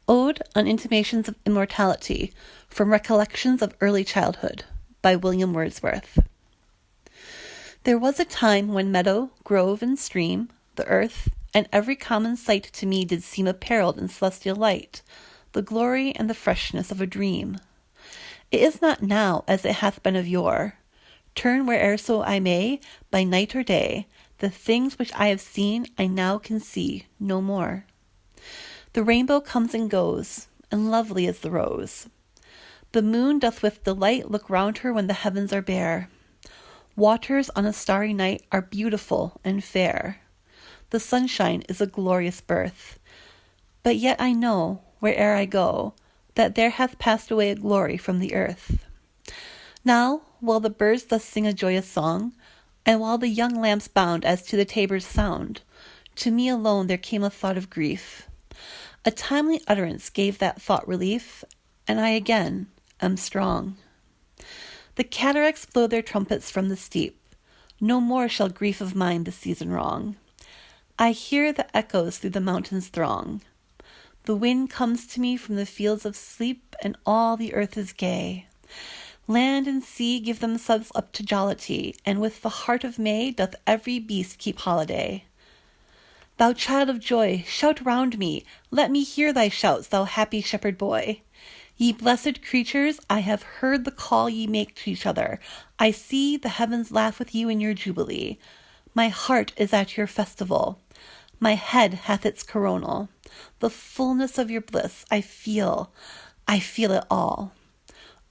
Ode on Intimations of Immortality from Recollections of Early Childhood by William Wordsworth. There was a time when meadow, grove, and stream, the earth, and every common sight to me did seem apparelled in celestial light, the glory and the freshness of a dream. It is not now as it hath been of yore. Turn where'erso I may, by night or day, the things which I have seen I now can see no more. The rainbow comes and goes, and lovely is the rose. The moon doth with delight look round her when the heavens are bare. Waters on a starry night are beautiful and fair. The sunshine is a glorious birth. But yet I know, where'er I go, that there hath passed away a glory from the earth. Now, while the birds thus sing a joyous song, and while the young lambs bound as to the tabor's sound, to me alone there came a thought of grief. A timely utterance gave that thought relief, and I again am strong. The cataracts blow their trumpets from the steep. No more shall grief of mine the season wrong. I hear the echoes through the mountains throng. The wind comes to me from the fields of sleep, and all the earth is gay. Land and sea give themselves up to jollity, and with the heart of May doth every beast keep holiday. Thou child of joy, shout round me, let me hear thy shouts, thou happy shepherd boy. Ye blessed creatures, I have heard the call ye make to each other. I see the heavens laugh with you in your jubilee. My heart is at your festival. My head hath its coronal. The fullness of your bliss I feel it all.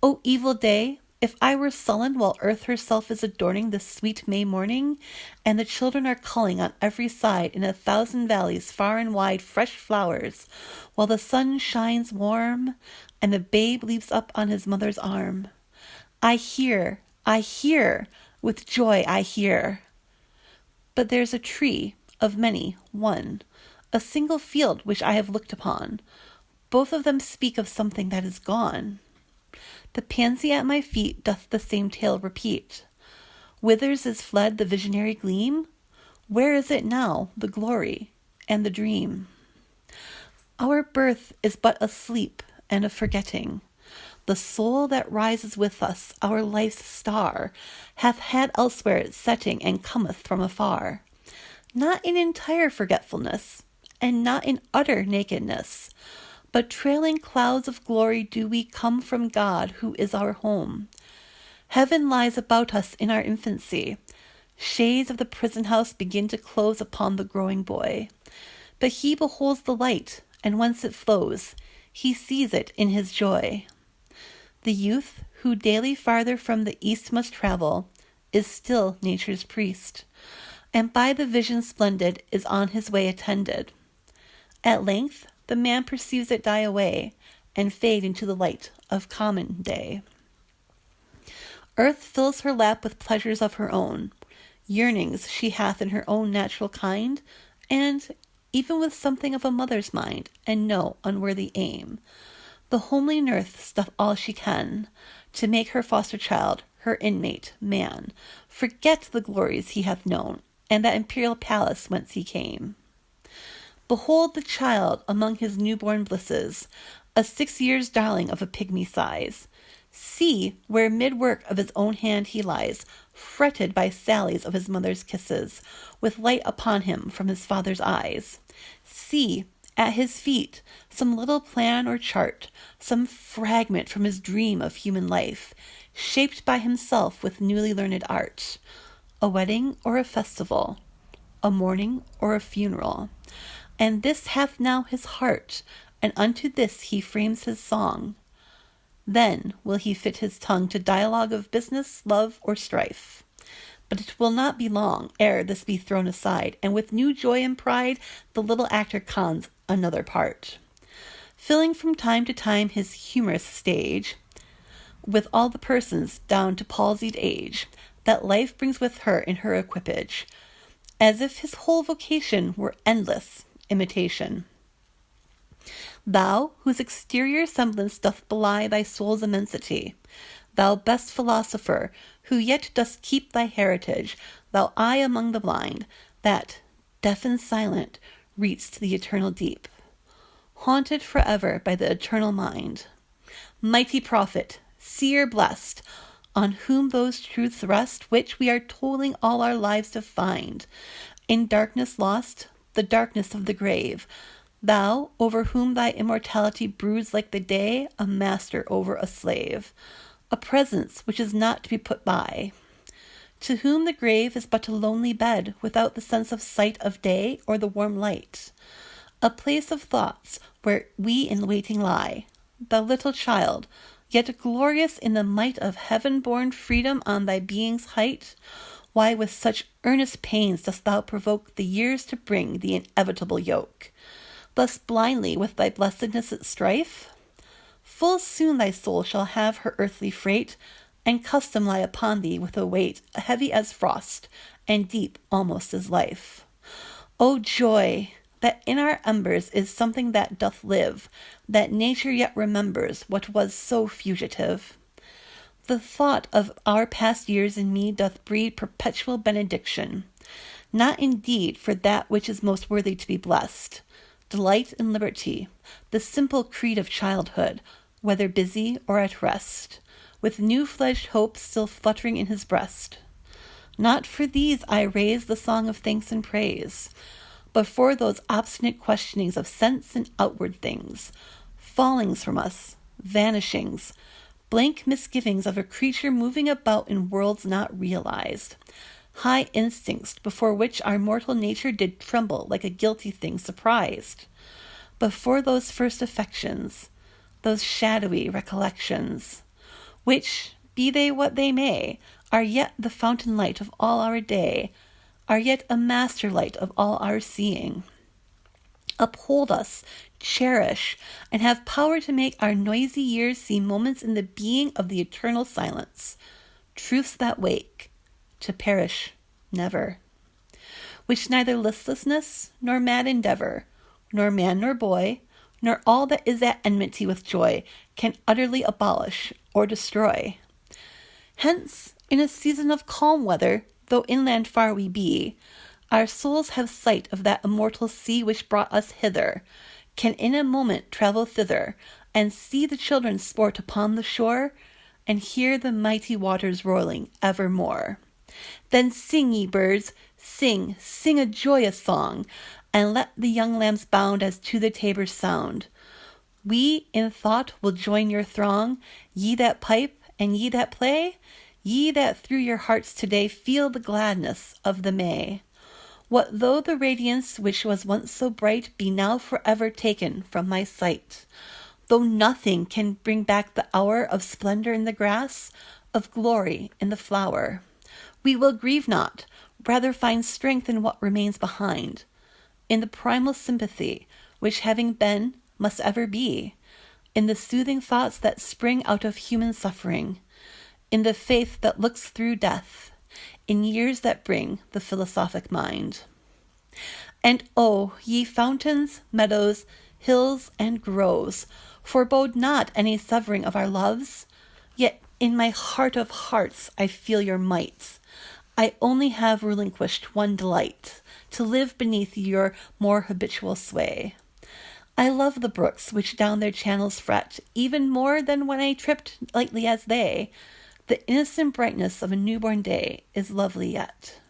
O evil day, if I were sullen while earth herself is adorning this sweet May morning, and the children are culling on every side in 1,000 valleys far and wide fresh flowers, while the sun shines warm, and the babe leaps up on his mother's arm. I hear, with joy I hear. But there's a tree, of many, one, a single field which I have looked upon. Both of them speak of something that is gone. The pansy at my feet doth the same tale repeat. Whithers is fled the visionary gleam? Where is it now, the glory and the dream? Our birth is but a sleep and a forgetting. The soul that rises with us, our life's star, hath had elsewhere its setting and cometh from afar. Not in entire forgetfulness, and not in utter nakedness, but trailing clouds of glory do we come from God, who is our home. Heaven lies about us in our infancy. Shades of the prison house begin to close upon the growing boy. But he beholds the light, and whence it flows, he sees it in his joy. The youth, who daily farther from the east must travel, is still nature's priest, and by the vision splendid is on his way attended. At length, the man perceives it die away, and fade into the light of common day. Earth fills her lap with pleasures of her own. Yearnings she hath in her own natural kind, and even with something of a mother's mind, and no unworthy aim. The homely nurse doth all she can, to make her foster child, her inmate, man, forget the glories he hath known, and that imperial palace whence he came. Behold the child among his newborn blisses, a 6 years' darling of a pygmy size. See where mid-work of his own hand he lies, fretted by sallies of his mother's kisses, with light upon him from his father's eyes. See, at his feet, some little plan or chart, some fragment from his dream of human life, shaped by himself with newly learned art. A wedding or a festival, a mourning or a funeral. And this hath now his heart, and unto this he frames his song. Then will he fit his tongue to dialogue of business, love, or strife. But it will not be long ere this be thrown aside, and with new joy and pride the little actor cons another part, filling from time to time his humorous stage with all the persons down to palsied age that life brings with her in her equipage, as if his whole vocation were endless imitation. Thou, whose exterior semblance doth belie thy soul's immensity, thou best philosopher, who yet dost keep thy heritage, thou eye among the blind, that, deaf and silent, reach'st the eternal deep. haunted forever by the eternal mind. Mighty prophet, seer blessed, on whom those truths rest which we are toiling all our lives to find. In darkness lost, the darkness of the grave, thou, over whom thy immortality broods like the day, a master over a slave, a presence which is not to be put by, to whom the grave is but a lonely bed without the sense of sight of day or the warm light, a place of thoughts where we in waiting lie, thou little child, yet glorious in the might of heaven-born freedom on thy being's height. Why with such earnest pains dost thou provoke the years to bring the inevitable yoke, thus blindly with thy blessedness at strife? Full soon thy soul shall have her earthly freight, and custom lie upon thee with a weight heavy as frost, and deep almost as life. O joy! That in our embers is something that doth live, that nature yet remembers what was so fugitive. The thought of our past years in me doth breed perpetual benediction, not indeed for that which is most worthy to be blessed, delight and liberty, the simple creed of childhood, whether busy or at rest, with new-fledged hope still fluttering in his breast. Not for these I raise the song of thanks and praise, but for those obstinate questionings of sense and outward things, fallings from us, vanishings, blank misgivings of a creature moving about in worlds not realized, high instincts before which our mortal nature did tremble like a guilty thing surprised, before those first affections, those shadowy recollections, which, be they what they may, are yet the fountain light of all our day, are yet a master light of all our seeing. Uphold us, cherish, and have power to make our noisy years seem moments in the being of the eternal silence, truths that wake, to perish never, which neither listlessness, nor mad endeavor, nor man nor boy, nor all that is at enmity with joy, can utterly abolish or destroy. Hence, in a season of calm weather, though inland far we be, our souls have sight of that immortal sea which brought us hither, can in a moment travel thither, and see the children sport upon the shore, and hear the mighty waters rolling evermore. Then sing, ye birds, sing, sing a joyous song, and let the young lambs bound as to the tabor's sound. We in thought will join your throng, ye that pipe and ye that play, ye that through your hearts today feel the gladness of the May. What though the radiance which was once so bright be now forever taken from my sight, though nothing can bring back the hour of splendor in the grass, of glory in the flower, we will grieve not, rather find strength in what remains behind, in the primal sympathy which having been must ever be, in the soothing thoughts that spring out of human suffering, in the faith that looks through death, in years that bring the philosophic mind. And oh, ye fountains, meadows, hills, and groves, forebode not any severing of our loves, yet in my heart of hearts I feel your might. I only have relinquished one delight, to live beneath your more habitual sway. I love the brooks which down their channels fret, even more than when I tripped lightly as they. The innocent brightness of a newborn day is lovely yet.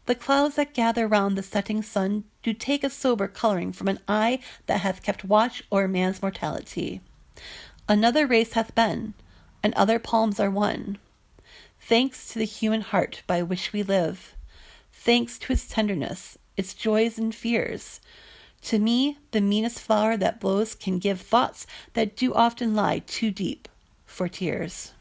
The clouds that gather round the setting sun do take a sober coloring from an eye that hath kept watch o'er man's mortality. Another race hath been, and other palms are won. Thanks to the human heart by which we live, thanks to its tenderness, its joys and fears. To me, the meanest flower that blows can give thoughts that do often lie too deep for tears.